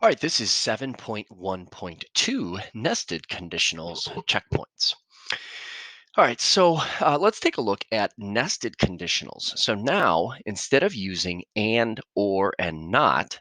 All right, this is 7.1.2 nested conditionals checkpoints. All right, so let's take a look at nested conditionals. So now, instead of using and, or, and not,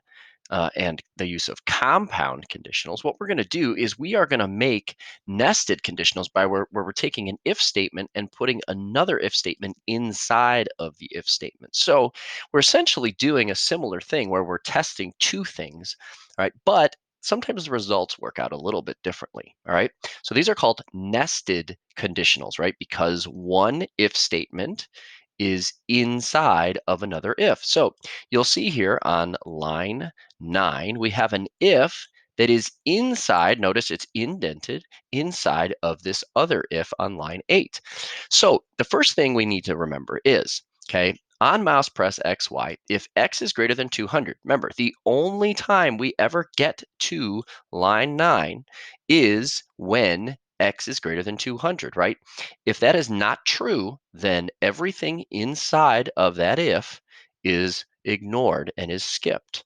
and the use of compound conditionals, what we're going to do is we are going to make nested conditionals by where we're taking an if statement and putting another if statement inside of the if statement. So we're essentially doing a similar thing where we're testing two things, right? But sometimes the results work out a little bit differently, all right? So these are called nested conditionals, right? Because one if statement is inside of another if. So you'll see here on line 9, we have an if that is inside, notice it's indented, inside of this other if on line 8. So the first thing we need to remember is, okay, on mouse press XY, if X is greater than 200, remember, the only time we ever get to line 9 is when X is greater than 200, right? If that is not true, then everything inside of that if is ignored and is skipped.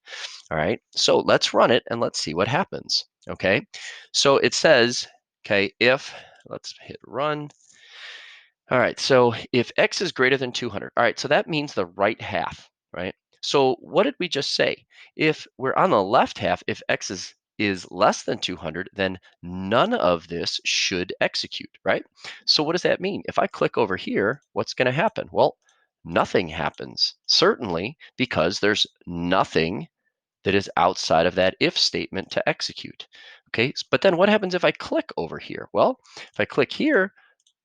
All right, so let's run it and let's see what happens. Okay, so it says, okay, if, let's hit run. All right, so if X is greater than 200, all right, so that means the right half, right? So what did we just say? If we're on the left half, if X is less than 200, then none of this should execute, right? So what does that mean? If I click over here, what's going to happen? Well, nothing happens, certainly because there's nothing that is outside of that if statement to execute. Okay, but then what happens if I click over here? Well, if I click here,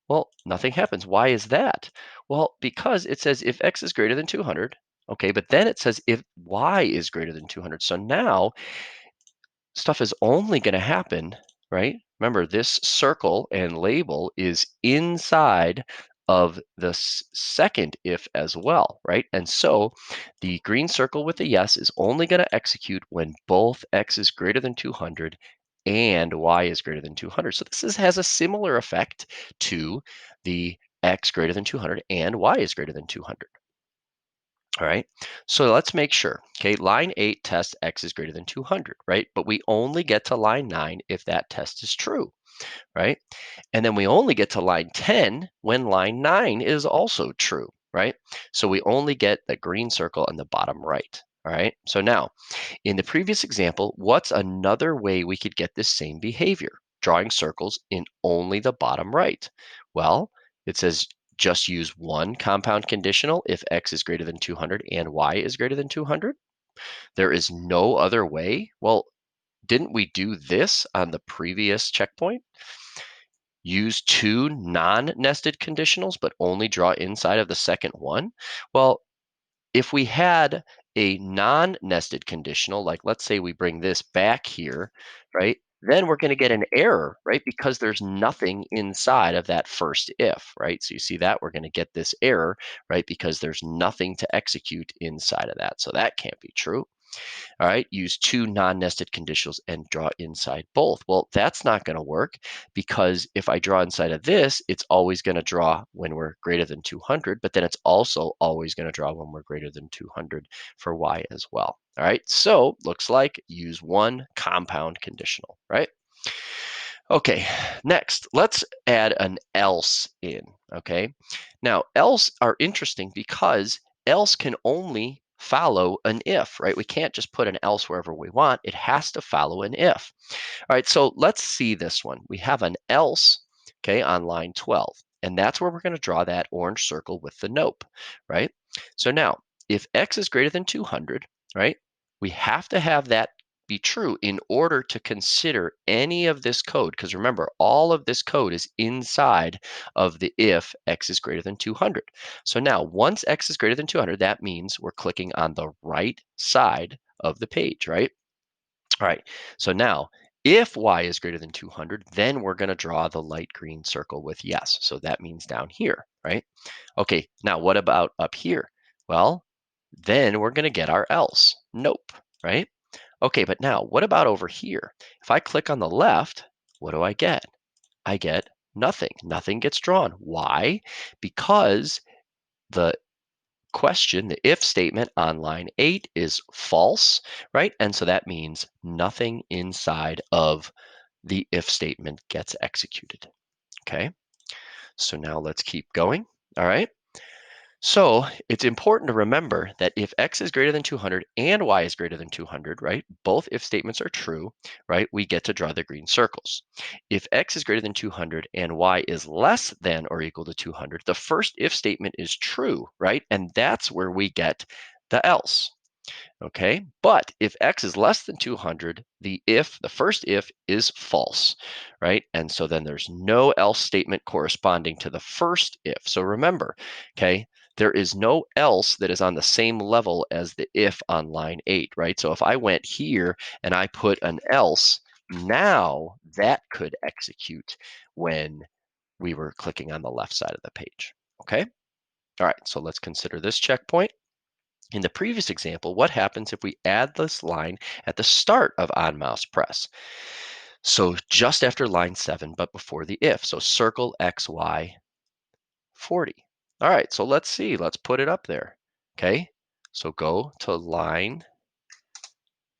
well, nothing happens. Why is that? Well, because it says if X is greater than 200, okay, but then it says if Y is greater than 200. So now stuff is only going to happen, right? Remember, this circle and label is inside of the second if as well, right? And so the green circle with the yes is only going to execute when both X is greater than 200 and Y is greater than 200. So has a similar effect to the X greater than 200 and Y is greater than 200. All right, so let's make sure. Okay, line 8 test X is greater than 200, right? But we only get to line 9 if that test is true, right? And then we only get to line 10 when line 9 is also true, right? So we only get the green circle on the bottom right. All right, so now in the previous example, what's another way we could get this same behavior? Drawing circles in only the bottom right. Well, it says just use one compound conditional if X is greater than 200 and Y is greater than 200. There is no other way. Well, didn't we do this on the previous checkpoint? Use two non-nested conditionals, but only draw inside of the second one? Well, if we had a non-nested conditional, like let's say we bring this back here, right? Then we're going to get an error, right? Because there's nothing inside of that first if, right? So you see that we're going to get this error, right? Because there's nothing to execute inside of that. So that can't be true. All right, use two non-nested conditionals and draw inside both. Well, that's not going to work because if I draw inside of this, it's always going to draw when we're greater than 200, but then it's also always going to draw when we're greater than 200 for y as well. All right, so looks like use one compound conditional, right? Okay, next, let's add an else in, okay? Now, else are interesting because else can only follow an if, right? We can't just put an else wherever we want. It has to follow an if. All right, so let's see this one. We have an else, okay, on line 12, and that's where we're going to draw that orange circle with the nope, right? So now, if x is greater than 200, right, we have to have that be true in order to consider any of this code, because remember, all of this code is inside of the if x is greater than 200. So now, once x is greater than 200, that means we're clicking on the right side of the page, right? All right, so now if y is greater than 200, then we're going to draw the light green circle with yes. So that means down here, right? Okay, now what about up here? Well, then we're going to get our else, nope, right? Okay, but now what about over here? If I click on the left, what do I get? I get nothing. Nothing gets drawn. Why? Because the question, the if statement on line 8 is false, right? And so that means nothing inside of the if statement gets executed. Okay, so now let's keep going. All right. So it's important to remember that if x is greater than 200 and y is greater than 200, right, both if statements are true, right, we get to draw the green circles. If x is greater than 200 and y is less than or equal to 200, the first if statement is true, right, and that's where we get the else. Okay, but if x is less than 200, the first if is false, right? And so then there's no else statement corresponding to the first if. So remember, okay, there is no else that is on the same level as the if on line 8, right? So if I went here and I put an else, now that could execute when we were clicking on the left side of the page, okay? All right, so let's consider this checkpoint. In the previous example, what happens if we add this line at the start of on mouse press? So just after line 7, but before the if. So circle XY 40. All right, so let's see. Let's put it up there. Okay, so go to line.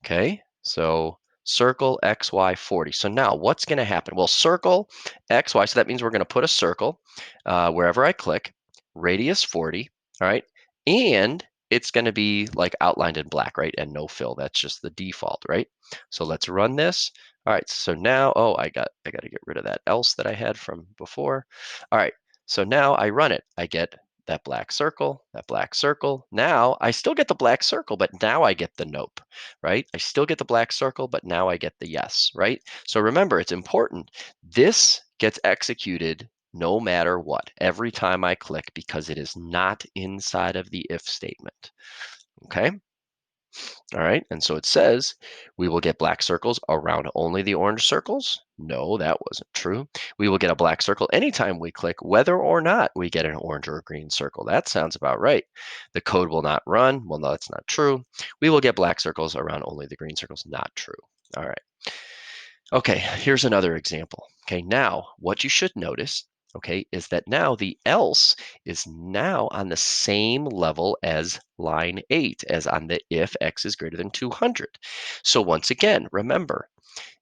Okay, so circle XY 40. So now what's going to happen? Well, circle XY, so that means we're going to put a circle wherever I click, radius 40, all right? And it's going to be like outlined in black, right? And no fill, that's just the default, right? So let's run this. All right, so now, oh, I got to get rid of that else that I had from before. All right, so now I run it. I get that black circle, that black circle. Now I still get the black circle, but now I get the nope, right? I still get the black circle, but now I get the yes, right? So remember, it's important. This gets executed no matter what, every time I click, because it is not inside of the if statement, okay? All right, and so it says we will get black circles around only the orange circles. No, that wasn't true. We will get a black circle anytime we click, whether or not we get an orange or a green circle. That sounds about right. The code will not run. Well, no, that's not true. We will get black circles around only the green circles. Not true. All right. Okay, here's another example. Okay, now what you should notice, okay, is that now the else is now on the same level as line 8, as on the if x is greater than 200. So once again, remember,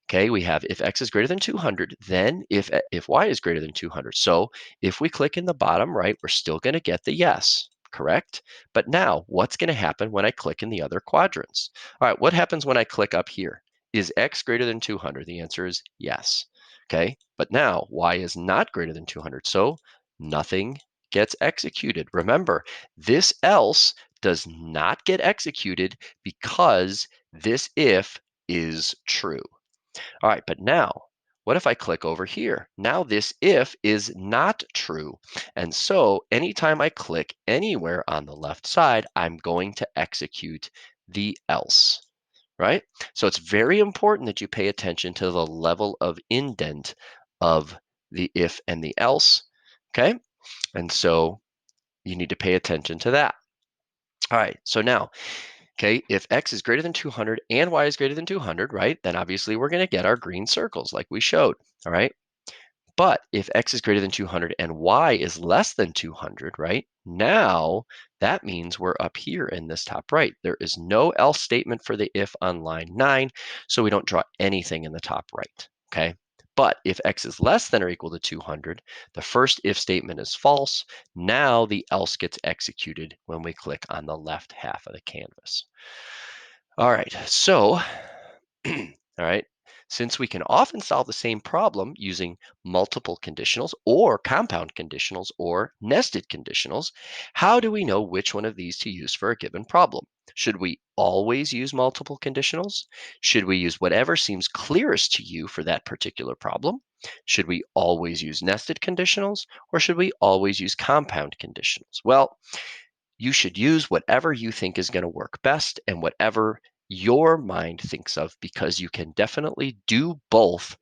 okay, we have if x is greater than 200, then if y is greater than 200. So if we click in the bottom right, we're still going to get the yes, correct? But now what's going to happen when I click in the other quadrants? All right, what happens when I click up here? Is x greater than 200? The answer is yes. Okay, but now y is not greater than 200, so nothing gets executed. Remember, this else does not get executed because this if is true. All right, but now, what if I click over here? Now this if is not true. And so anytime I click anywhere on the left side, I'm going to execute the else, right? So it's very important that you pay attention to the level of indent of the if and the else, okay? And so you need to pay attention to that. All right, so now, okay, if x is greater than 200 and y is greater than 200, right, then obviously we're going to get our green circles like we showed, all right? But if x is greater than 200 and y is less than 200, right, now that means we're up here in this top right. There is no else statement for the if on line 9, so we don't draw anything in the top right, okay? But if x is less than or equal to 200, the first if statement is false. Now the else gets executed when we click on the left half of the canvas. All right, so, all right, since we can often solve the same problem using multiple conditionals or compound conditionals or nested conditionals, how do we know which one of these to use for a given problem? Should we always use multiple conditionals? Should we use whatever seems clearest to you for that particular problem? Should we always use nested conditionals, or should we always use compound conditionals? Well, you should use whatever you think is going to work best and whatever your mind thinks of, because you can definitely do both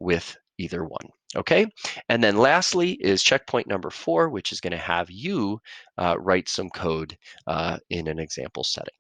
with either one. Okay. And then lastly is checkpoint number 4, which is going to have you write some code in an example setting.